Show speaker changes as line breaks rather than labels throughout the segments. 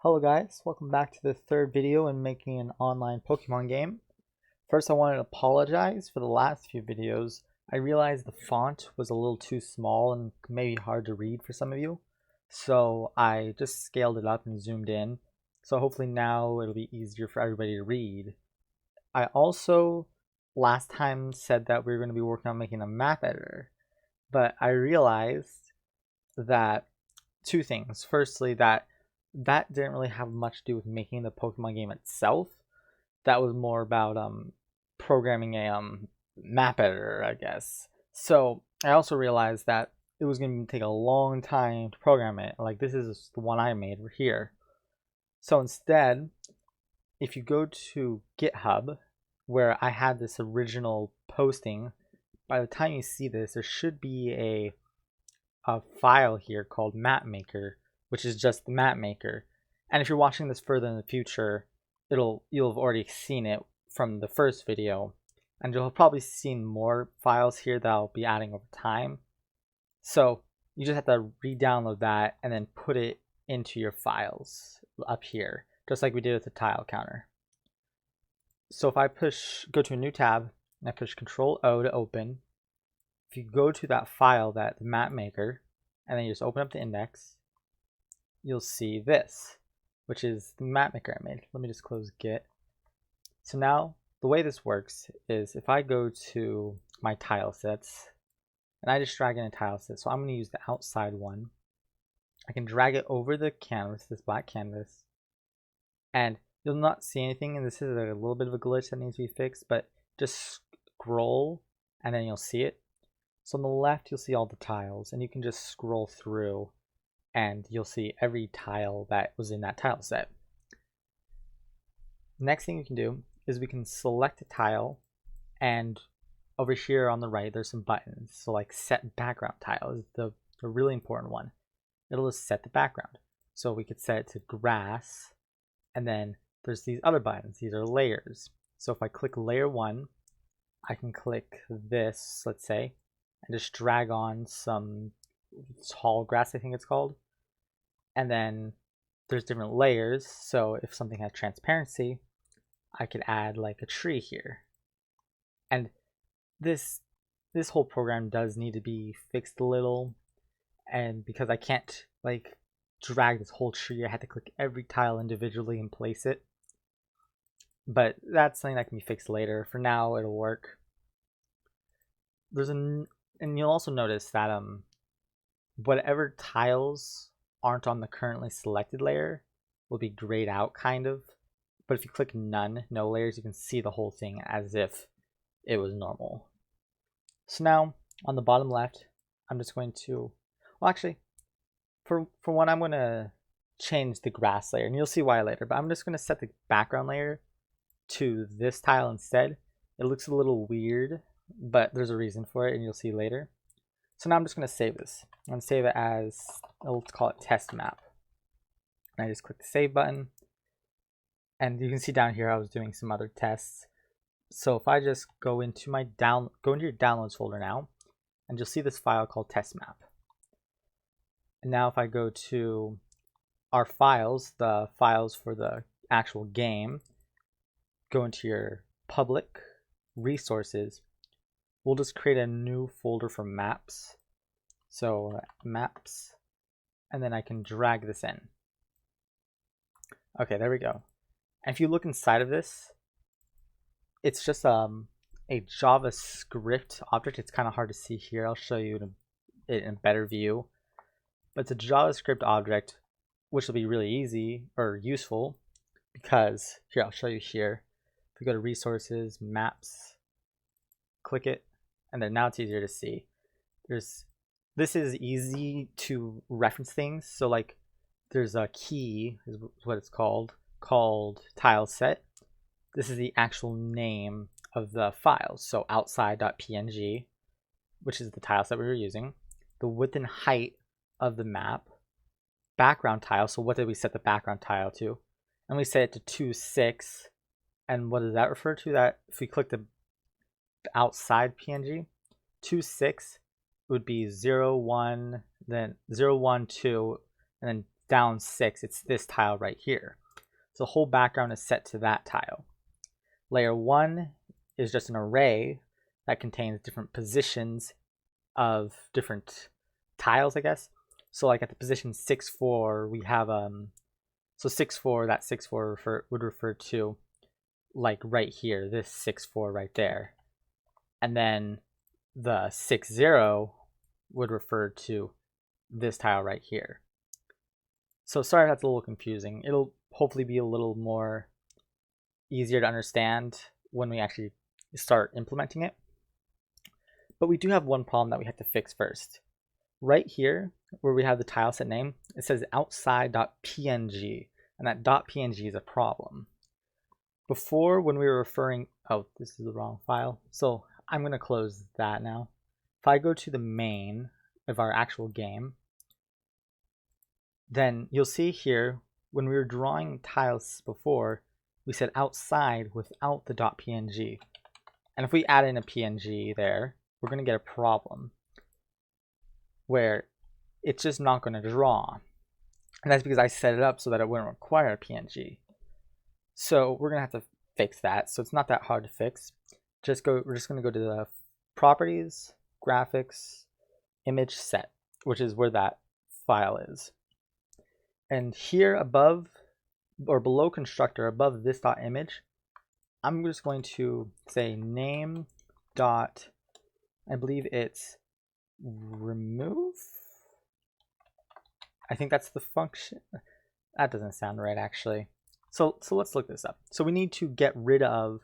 Hello guys, welcome back to the third video in making an online Pokemon game. First I wanted to apologize for the last few videos. I realized the font was a little too small and maybe hard to read for some of you. So I just scaled it up and zoomed in. So hopefully now it'll be easier for everybody to read. I also last time said that we were going to be working on making a map editor. But I realized that two things. Firstly, that didn't really have much to do with making the Pokemon game itself. That was more about programming a map editor, I guess. So I also realized that it was going to take a long time to program it. Like this is the one I made here. So instead, if you go to GitHub, where I had this original posting, by the time you see this, there should be a file here called MapMaker, which is just the map maker. And if you're watching this further in the future, you'll have already seen it from the first video, and you'll have probably seen more files here that I'll be adding over time. So you just have to re-download that and then put it into your files up here, just like we did with the tile counter. So if I go to a new tab and I push Control O to open, if you go to that file, that map maker, and then you just open up the index, you'll see this, which is the map maker I made. Let me just close Git. So now the way this works is if I go to my tile sets and I just drag in a tile set, so I'm going to use the outside one. I can drag it over the canvas, this black canvas, and you'll not see anything, and this is a little bit of a glitch that needs to be fixed, but just scroll and then you'll see it. So on the left you'll see all the tiles, and you can just scroll through and you'll see every tile that was in that tile set. Next thing we can do is we can select a tile, and over here on the right there's some buttons. So like set background tile is the really important one. It'll just set the background. So we could set it to grass, and then there's these other buttons. These are layers. So if I click layer 1, I can click this, let's say, and just drag on some tall grass, I think it's called. And then there's different layers. So if something has transparency, I could add like a tree here. And this whole program does need to be fixed a little. And because I can't like drag this whole tree, I had to click every tile individually and place it. But that's something that can be fixed later. For now, it'll work. And you'll also notice that whatever tiles aren't on the currently selected layer will be grayed out kind of. But if you click none, no layers, you can see the whole thing as if it was normal. So now on the bottom left, I'm just going to, well actually, for one I'm going to change the grass layer, and you'll see why later, but I'm just going to set the background layer to this tile instead. It looks a little weird, but there's a reason for it, and you'll see later. So now I'm just going to save this. I'm going to save it as, let's call it test map. And I just click the save button. And you can see down here I was doing some other tests. So if I just go into my go into your downloads folder now, and you'll see this file called test map. And now if I go to our files, the files for the actual game, go into your public resources, we'll just create a new folder for maps. So maps, and then I can drag this in. Okay, there we go. And if you look inside of this, it's just a JavaScript object. It's kind of hard to see here. I'll show you it in a better view. But it's a JavaScript object, which will be really easy or useful because, here, I'll show you here. If we go to resources, maps, click it, and then now it's easier to see. This is easy to reference things. So like there's a key, is what it's called tile set. This is the actual name of the file. So outside.png, which is the tile set we were using. The width and height of the map. Background tile, so what did we set the background tile to? And we set it to 2.6. And what does that refer to? That if we click the outside PNG, 2.6 would be 0, 1, then 0, 1, 2, and then down 6, it's this tile right here. So the whole background is set to that tile. Layer 1 is just an array that contains different positions of different tiles, I guess. So like at the position 6, 4, we have so 6, 4, that 6, 4 would refer to like right here, this 6, 4 right there. And then the 6, 0 would refer to this tile right here. So sorry if that's a little confusing. It'll hopefully be a little more easier to understand when we actually start implementing it. But we do have one problem that we have to fix first. Right here, where we have the tile set name, it says outside.png, and that .png is a problem. Before, when we were referring, oh, this is the wrong file. So I'm going to close that now. If I go to the main of our actual game, then you'll see here, when we were drawing tiles before, we said outside without the .png. And if we add in a PNG there, we're going to get a problem where it's just not going to draw. And that's because I set it up so that it wouldn't require a PNG. So we're going to have to fix that. So it's not that hard to fix. We're just going to go to the properties, graphics, image set, which is where that file is. And here above or below constructor, above this .image, I'm just going to say name dot, I believe it's remove. I think that's the function. That doesn't sound right actually. So let's look this up. So we need to get rid of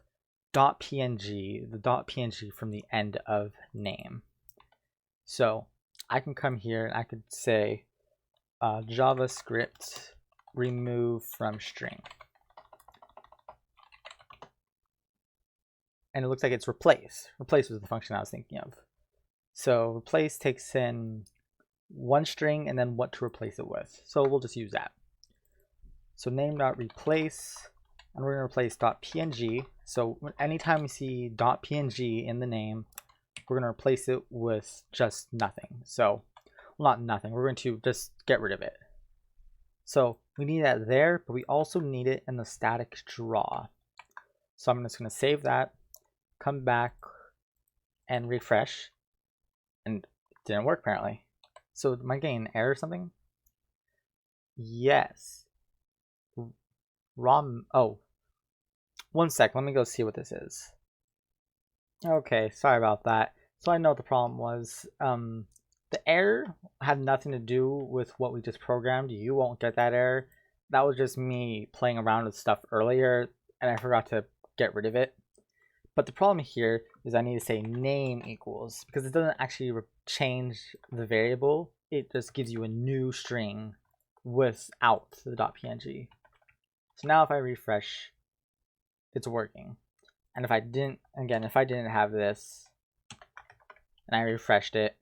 .png, the .png from the end of name. So I can come here and I could say JavaScript remove from string. And it looks like it's replace. Replace was the function I was thinking of. So replace takes in one string and then what to replace it with. So we'll just use that. So name.replace, and we're going to replace .png. So anytime we see .png in the name, we're going to replace it with just nothing. So, well, not nothing. We're going to just get rid of it. So we need that there, but we also need it in the static draw. So I'm just going to save that, come back, and refresh. And it didn't work apparently. So am I getting an error or something? Yes. Oh, one sec. Let me go see what this is. Okay, sorry about that. So I know what the problem was. The error had nothing to do with what we just programmed. You won't get that error. That was just me playing around with stuff earlier, and I forgot to get rid of it. But the problem here is I need to say name equals, because it doesn't actually change the variable. It just gives you a new string without the .png. So now if I refresh, it's working. And if I didn't, again, if I didn't have this and I refreshed it,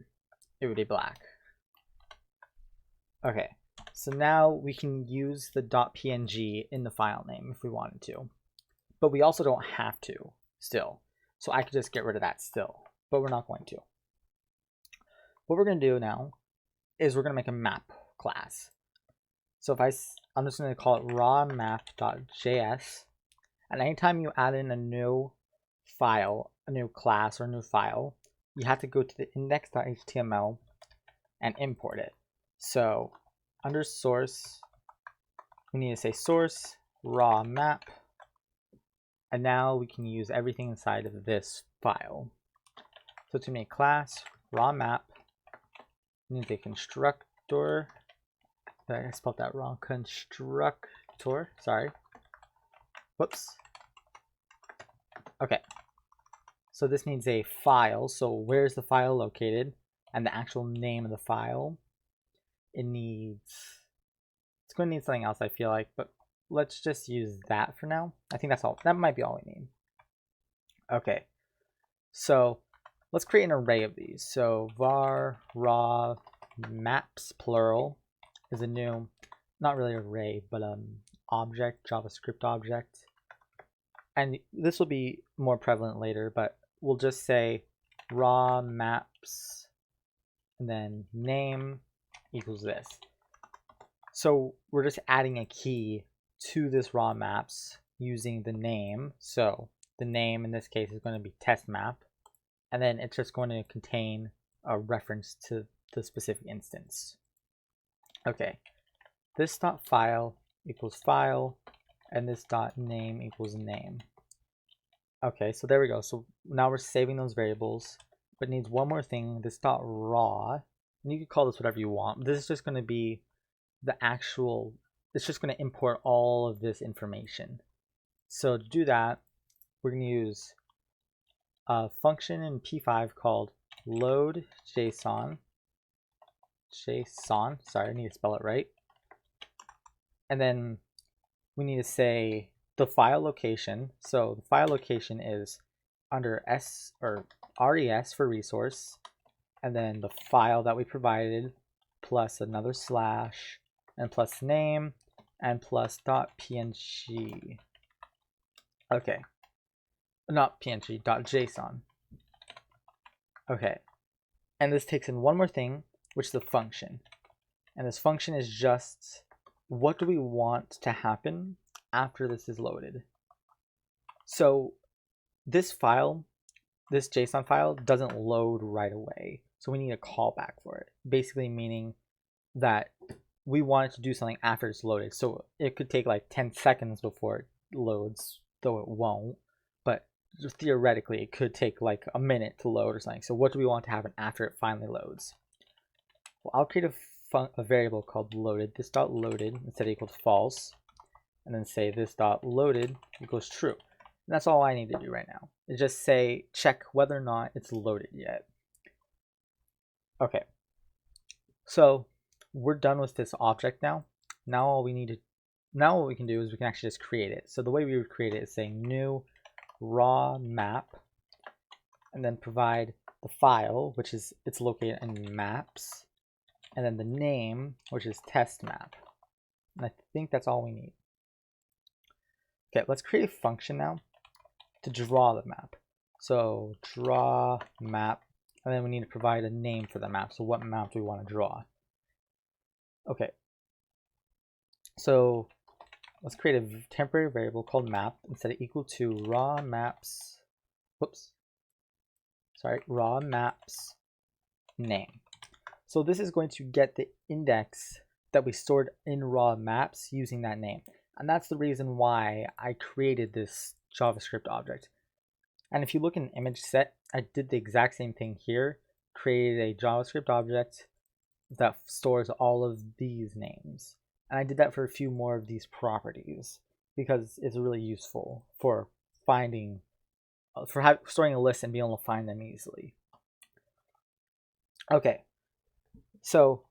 it would be black. Okay, so now we can use the .png in the file name if we wanted to. But we also don't have to still. So I could just get rid of that still, but we're not going to. What we're going to do now is we're going to make a map class. So if I'm just going to call it raw map.js. And anytime you add in a new file, a new class or a new file, you have to go to the index.html and import it. So under source, we need to say source raw map. And now we can use everything inside of this file. So to make class raw map, we need a constructor. I spelled that wrong. Constructor. Sorry. Whoops. Okay. So this needs a file. So where's the file located? And the actual name of the file. It's going to need something else, I feel like, but let's just use that for now. I think that's all. That might be all we need. Okay. So let's create an array of these. So var raw maps plural is a new, not really array, but object, JavaScript object. And this will be more prevalent later, but we'll just say raw maps and then name equals this. So we're just adding a key to this raw maps using the name. So the name in this case is going to be test map, and then it's just going to contain a reference to the specific instance. Okay, this dot file equals file, and this dot name equals name. Okay, so there we go. So now we're saving those variables, but it needs one more thing. This dot raw, and you can call this whatever you want. This is just going to be the actual, it's just going to import all of this information. So to do that, we're going to use a function in P5 called load JSON. Sorry, I need to spell it right. And then we need to say the file location. So the file location is under S or res for resource, and then the file that we provided plus another slash and plus name and plus .png. Okay, not png, .json. Okay, and this takes in one more thing, which is the function. And this function is just what do we want to happen after this is loaded. So this file, this JSON file, doesn't load right away. So we need a callback for it, basically meaning that we want it to do something after it's loaded. So it could take like 10 seconds before it loads, though it won't. But just theoretically, it could take like a minute to load or something. So what do we want to happen after it finally loads? Well, I'll create a variable called loaded. This dot loaded instead equals false, and then say this dot loaded equals true. And that's all I need to do right now. Is just say check whether or not it's loaded yet. Okay. So we're done with this object now. Now what we can do is we can actually just create it. So the way we would create it is saying new raw map, and then provide the file, which is it's located in maps, and then the name, which is test map. And I think that's all we need. Okay, let's create a function now to draw the map. So draw map, and then we need to provide a name for the map. So what map do we want to draw? Okay, so let's create a temporary variable called map and set it equal to raw maps, raw maps name. So this is going to get the index that we stored in raw maps using that name. And that's the reason why I created this JavaScript object. And if you look in image set, I did the exact same thing here, created a JavaScript object that stores all of these names. And I did that for a few more of these properties because it's really useful for finding, storing a list and being able to find them easily. Okay, so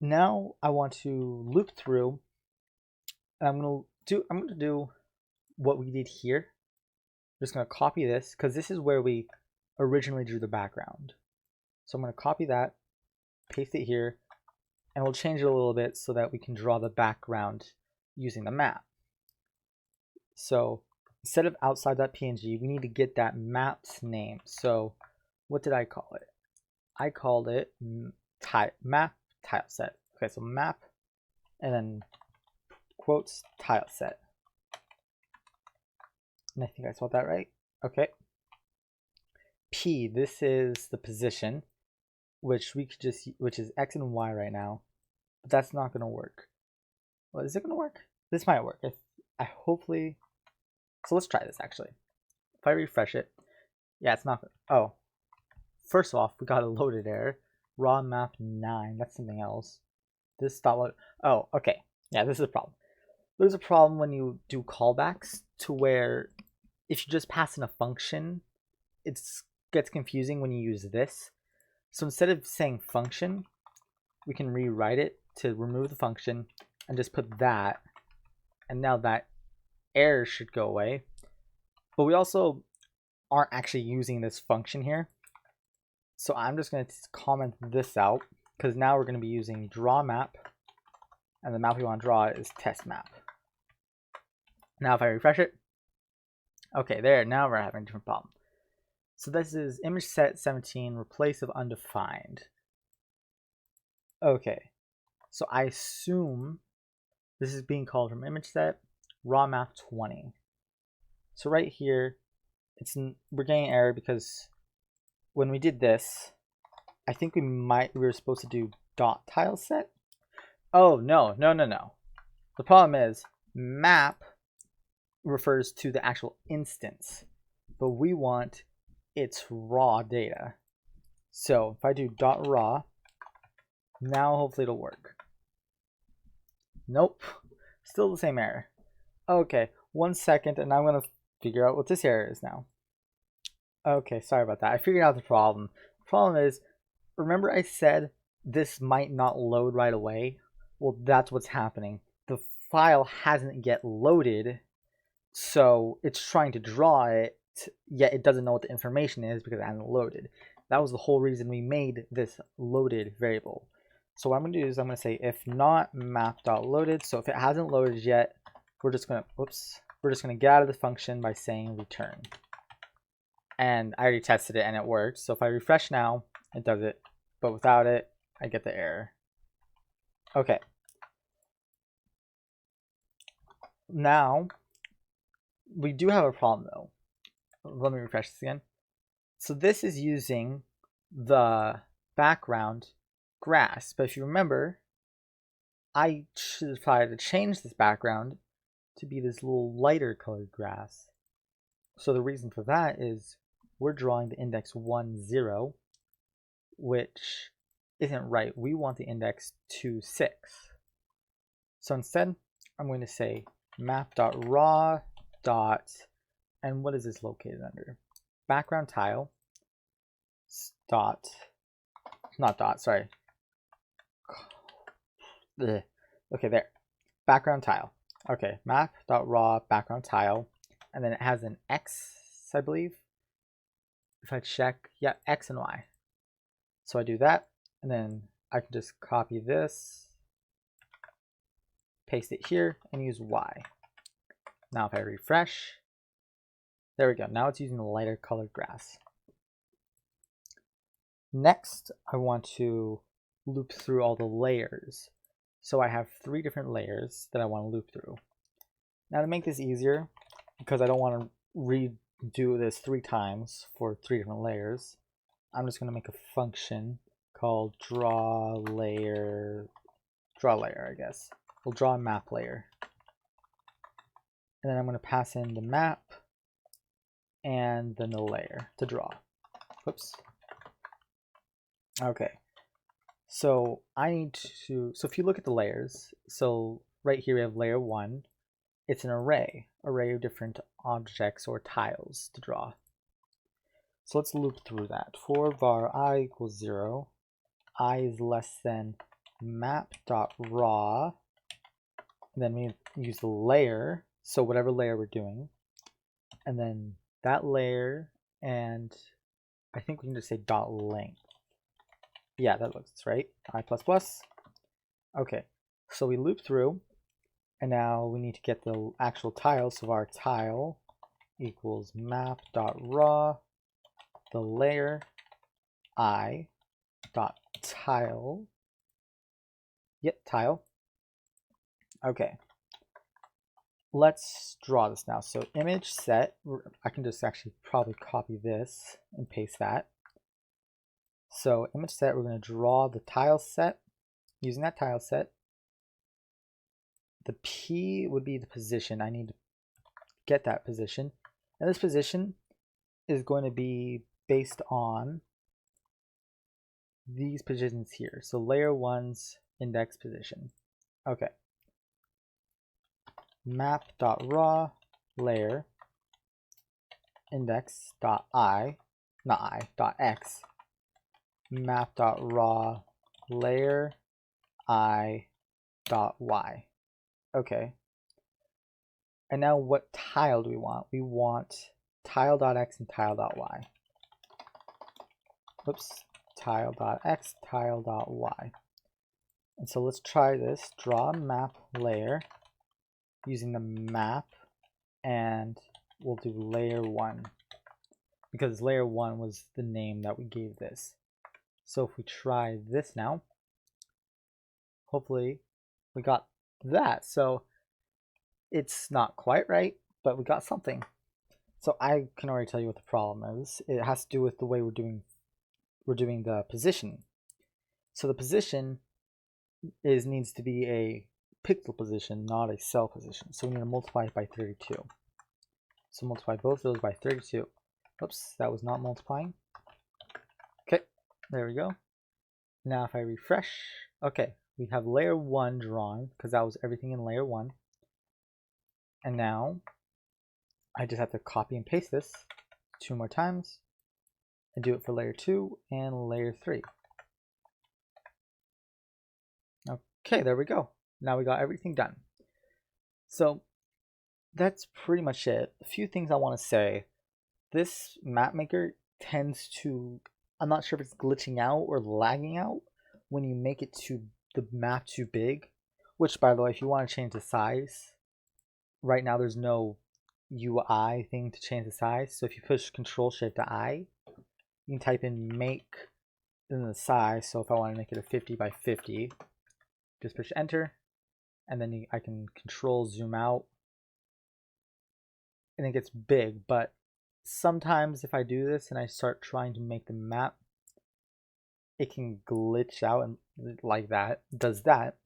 now I want to loop through, and I'm going to do what we did here. I'm just going to copy this because this is where we originally drew the background. So I'm going to copy that, paste it here, and we'll change it a little bit so that we can draw the background using the map. So instead of outside.png, we need to get that map's name. So what did I call it? I called it map tile set. Okay, so map and then quotes tile set. And I think I spelled that right. Okay. P, this is the position, which we could just, which is X and Y right now, but that's not going to work. Well, is it going to work? This might work. I hopefully, so let's try this actually. If I refresh it, yeah, it's not, oh, first off, we got a loaded error. Raw map 9, that's something else. This dot load, oh, okay. Yeah, this is a problem. There's a problem when you do callbacks to where if you just pass in a function, it gets confusing when you use this. So instead of saying function, we can rewrite it to remove the function and just put that. And now that error should go away. But we also aren't actually using this function here. So I'm just going to comment this out because now we're going to be using draw map. And the map we want to draw is test map. Now if I refresh it, okay, there, now we're having a different problem. So this is image set 17, replace of undefined. Okay, so I assume This is being called from image set raw map 20. So right here, we're getting an error because when we did this, I think we were supposed to do dot tile set. Oh no. The problem is map refers to the actual instance, but we want its raw data. So if I do dot raw, now hopefully it'll work. Nope, still the same error. Okay, 1 second, and I'm gonna figure out what this error is now. Okay, sorry about that. I figured out the problem. The problem is, remember I said this might not load right away? Well, that's what's happening. The file hasn't yet loaded, so it's trying to draw it, yet it doesn't know what the information is because it hasn't loaded. That was the whole reason we made this loaded variable. So what I'm going to do is I'm going to say if not map.loaded. So if it hasn't loaded yet, we're just going to get out of the function by saying return. And I already tested it and it worked. So if I refresh now, it does it. But without it, I get the error. Okay. Now, we do have a problem though. Let me refresh this again. So this is using the background grass, but if you remember, I should try to change this background to be this little lighter colored grass. So the reason for that is we're drawing the index 1, 0, which isn't right. We want the index 2, 6. So instead, I'm going to say map.raw dot, and what is this located under? Background tile dot, not dot, sorry. Ugh. Okay, there. Background tile. Okay, map.raw background tile, and then it has an X, I believe. If I check, yeah, X and Y. So I do that, and then I can just copy this, paste it here, and use Y. Now if I refresh, there we go. Now it's using the lighter colored grass. Next, I want to loop through all the layers. So I have 3 different layers that I want to loop through. Now to make this easier, because I don't want to redo this 3 times for 3 different layers, I'm just going to make a function called draw layer, I guess. We'll draw a map layer. And then I'm going to pass in the map and then the layer to draw. Whoops. Okay. So I need to, so if you look at the layers, so right here we have layer 1. It's an array of different objects or tiles to draw. So let's loop through that. For var I equals 0, I is less than map.raw, then we use the layer, so whatever layer we're doing, and then that layer, and I think we can just say dot length. Yeah, that looks right. I++. Okay, so we loop through, and now we need to get the actual tile. So our tile equals map.raw, the layer I dot tile. Yep, tile. Okay, let's draw this now. So image set, I can just actually probably copy this and paste that. So image set, we're going to draw the tile set using that tile set. The P would be the position. I need to get that position. And this position is going to be based on these positions here. So layer 1's index position. Okay. Map.raw layer index.I, not I, dot X. Map.raw layer I dot Y. Okay. And now what tile do we want? We want tile.x and tile.y. Oops. Tile.x, tile.y. And so let's try this. Draw a map layer using the map, and we'll do layer 1 because layer 1 was the name that we gave this. So if we try this now, hopefully we got that. So it's not quite right, but we got something. So I can already tell you what the problem is. It has to do with the way we're doing the position. So the position needs to be a pixel position, not a cell position. So we need to multiply it by 32. So multiply both of those by 32. Oops, that was not multiplying. Okay, there we go. Now if I refresh, okay, we have layer 1 drawn because that was everything in layer 1. And now I just have to copy and paste this 2 more times and do it for layer 2 and layer 3. Okay, there we go. Now we got everything done. So that's pretty much it. A few things I want to say. This map maker tends to, I'm not sure if it's glitching out or lagging out when you make it the map too big, which by the way, if you want to change the size, right now there's no UI thing to change the size. So if you push Control Shift I, you can type in make in the size. So if I want to make it a 50 by 50, just push enter, and then I can control zoom out, and it gets big. But sometimes if I do this and I start trying to make the map, it can glitch out and like that, does that.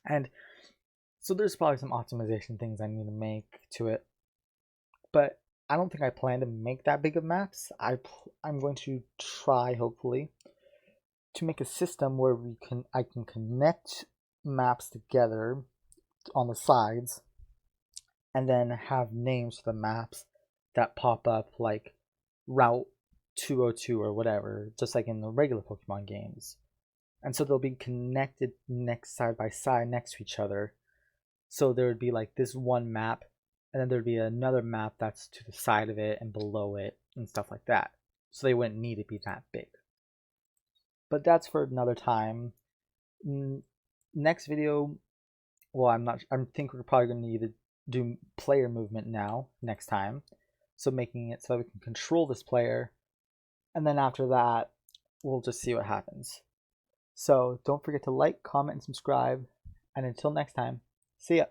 And so there's probably some optimization things I need to make to it, but I don't think I plan to make that big of maps. I'm going to try, hopefully, to make a system where I can connect maps together on the sides and then have names for the maps that pop up, like Route 202 or whatever, just like in the regular Pokemon games. And so they'll be connected next side by side next to each other. So there would be like this one map, and then there'd be another map that's to the side of it and below it and stuff like that. So they wouldn't need to be that big. But that's for another time. Next video, well, I think we're probably going to need to do player movement now next time. So making it so we can control this player. And then after that, we'll just see what happens. So don't forget to like, comment, and subscribe. And until next time, see ya.